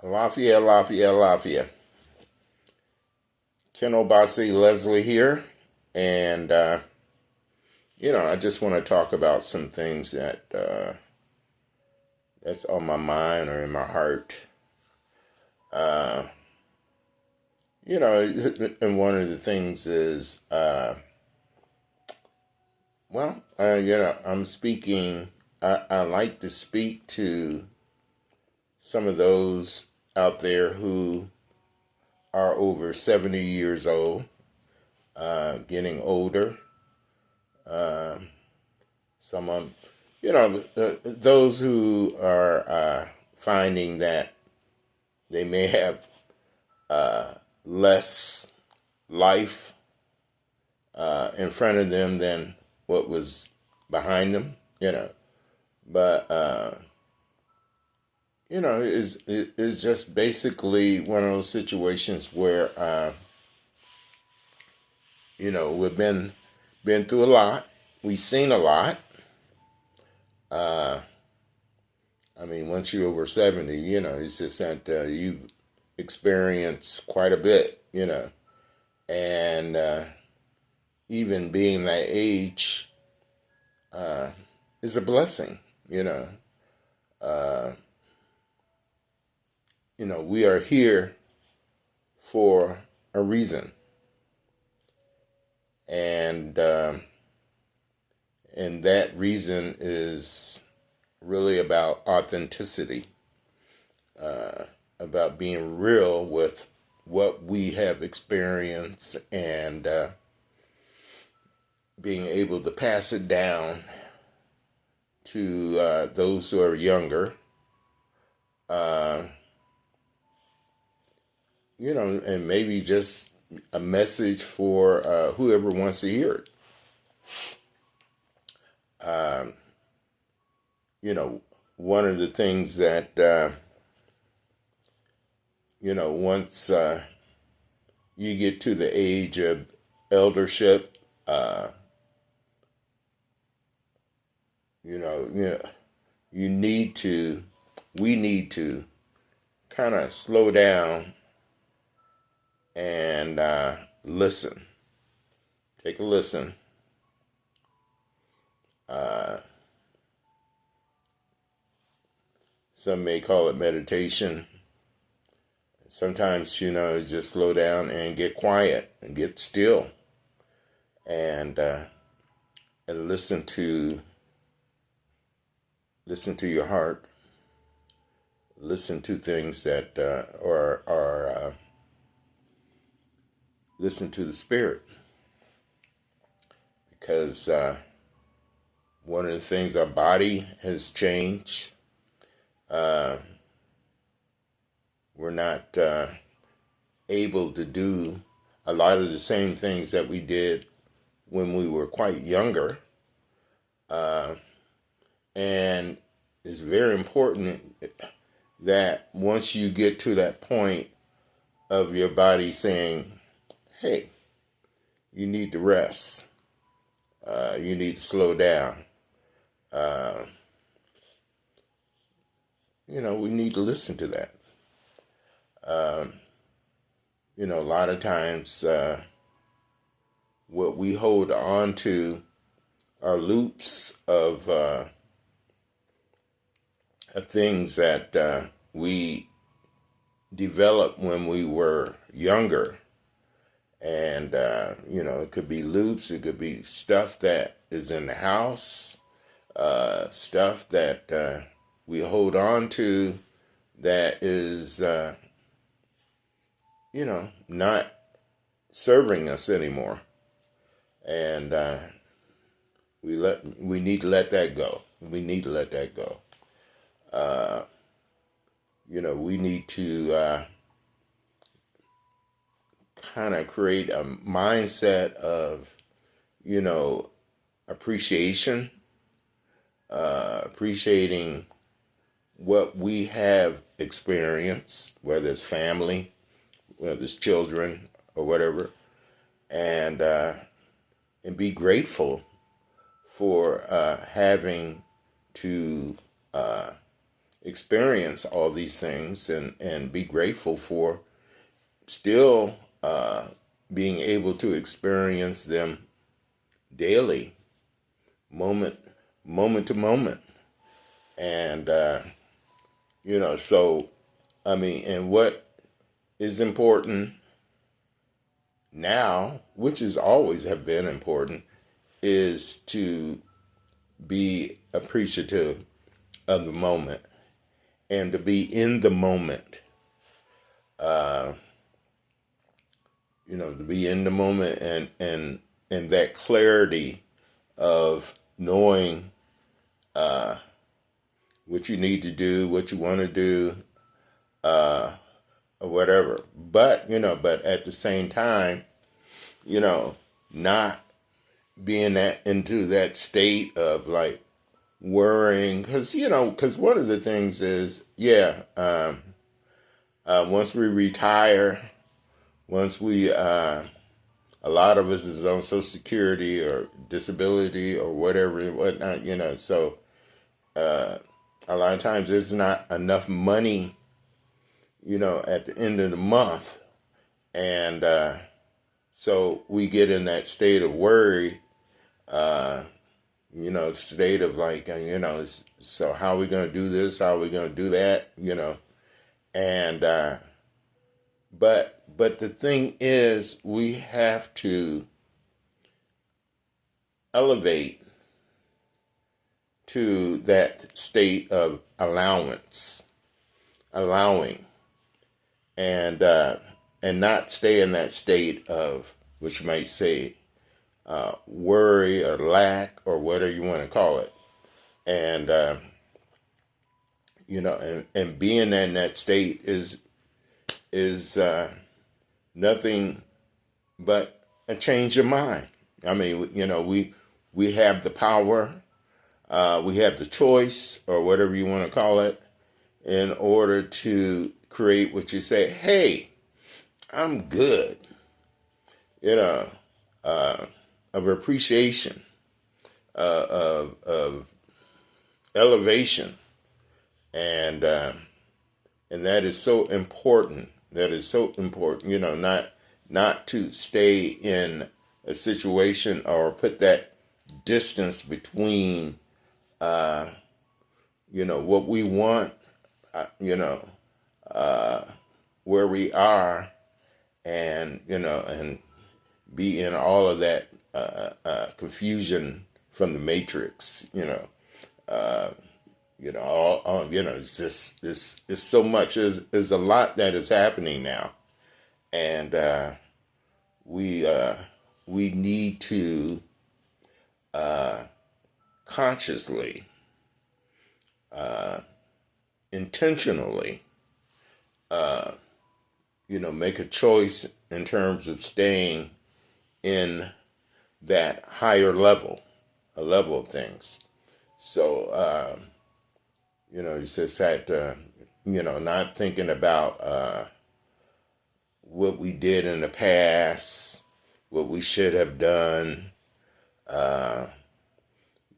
Alafia, Alafia, Alafia. Ken Obasi Leslie here. And, I just want to talk about some things that's on my mind or in my heart. Uh, and one of the things is, I'm speaking, I like to speak to some of those out there who are over 70 years old, getting older. Uh, Someone, those who are finding that they may have less life in front of them than what was behind them, But, it's just basically one of those situations where, we've been through a lot. We've seen a lot. Uh, once you're over 70, it's just that you experience quite a bit, And even being that age is a blessing, Uh, we are here for a reason. And that reason is really about authenticity, about being real with what we have experienced and being able to pass it down to those who are younger, uh, and maybe just a message for whoever wants to hear it. Um, One of the things that, once you get to the age of eldership, uh, you need to, we need to kind of slow down and listen. Take a listen. Uh, some may call it meditation. Sometimes, just slow down and get quiet and get still and listen to your heart. Listen to things that are listen to the spirit, because one of the things, our body has changed. We're not able to do a lot of the same things that we did when we were quite younger. And it's very important that once you get to that point of your body saying, hey, you need to rest, you need to slow down, uh, we need to listen to that. Um, a lot of times what we hold on to are loops of things that we developed when we were younger. And, it could be loops, it could be stuff that is in the house, stuff that we hold on to that is, not serving us anymore. And we need to let that go. We need to let that go. We need to kind of create a mindset of, appreciation, appreciating what we have experienced, whether it's family, whether it's children or whatever, and be grateful for having to experience all these things and be grateful for still being able to experience them daily, moment moment to moment. And so I mean, and what is important now, which is always have been important, is to be appreciative of the moment and to be in the moment. Uh, to be in the moment and that clarity of knowing uh, what you need to do, what you want to do, uh, or whatever. But at the same time, not being into that state of like worrying, because one of the things is, once we retire, once we a lot of us is on Social Security or disability or whatever and whatnot, so uh, a lot of times there's not enough money, at the end of the month. And so we get in that state of worry, uh, state of like, so how are we going to do this? How are we going to do that? And, but the thing is, we have to elevate to that state of allowing, and not stay in that state of, which you might say, worry or lack or whatever you want to call it. And, and being in that state is nothing but a change of mind. I mean, we have the power, we have the choice, or whatever you want to call it, in order to create what you say, hey, I'm good, of appreciation, of elevation. And that is so important. That is so important, not to stay in a situation or put that distance between, what we want, where we are, and be in all of that confusion from the matrix, it's just it's so much. There's a lot that is happening now, and we need to consciously, intentionally, make a choice in terms of staying in that higher level, a level of things. So, it's just that, not thinking about what we did in the past, what we should have done.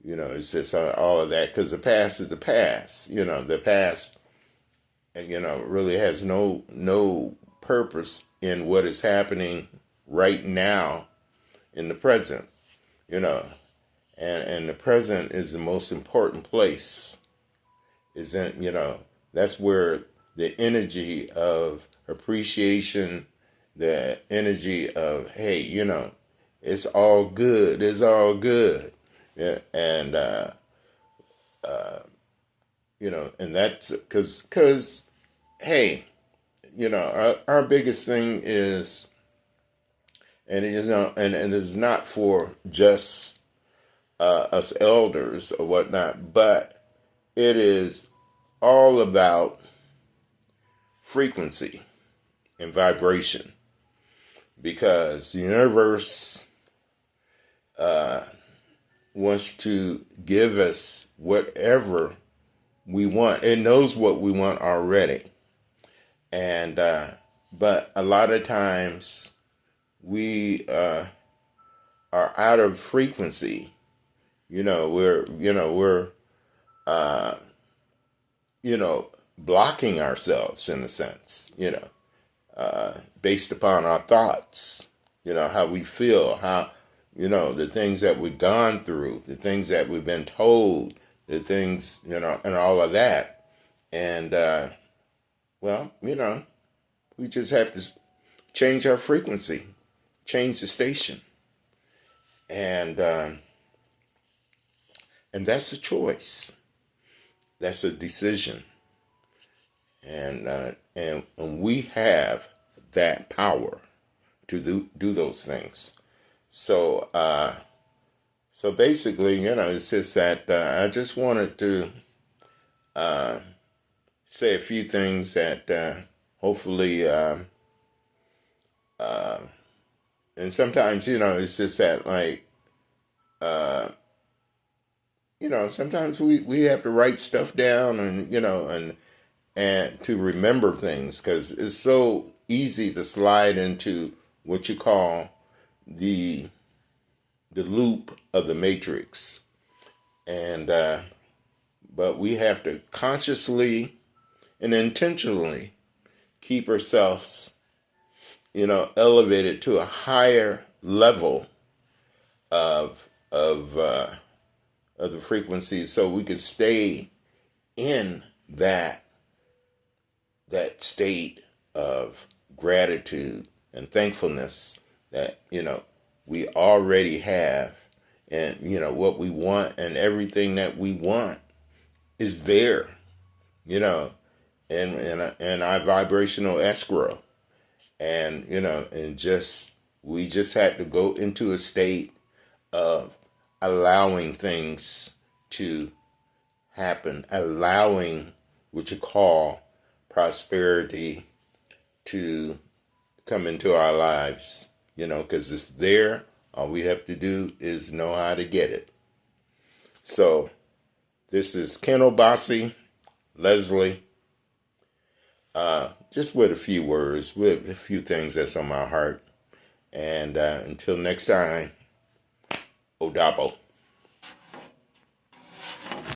It's just all of that, because the past is the past. The past, really has no purpose in what is happening right now in the present. And the present is the most important place. Isn't that's where the energy of appreciation, the energy of, hey, it's all good, yeah. And and that's because hey, our biggest thing is, and it is not, and it is not for just us elders or whatnot, but it is all about frequency and vibration, because the universe wants to give us whatever we want. It knows what we want already. And but a lot of times we are out of frequency. We're blocking ourselves in a sense, based upon our thoughts, how we feel, how, the things that we've gone through, the things that we've been told, the things, and all of that. And, well, we just have to change our frequency, change the station. And that's a choice. That's a decision. And we have that power to do those things. So so basically, it's just that I just wanted to say a few things that hopefully, and sometimes, it's just that like, sometimes we have to write stuff down and to remember things, because it's so easy to slide into what you call the loop of the matrix. And but we have to consciously and intentionally keep ourselves elevated to a higher level of the frequency, so we can stay in that state of gratitude and thankfulness that we already have. And what we want, and everything that we want is there, and our vibrational escrow. And and we just had to go into a state of allowing things to happen, allowing what you call prosperity to come into our lives, because it's there. All we have to do is know how to get it. So this is Ken Obasi, Leslie, just with a few words, with a few things that's on my heart. And until next time, Odabo.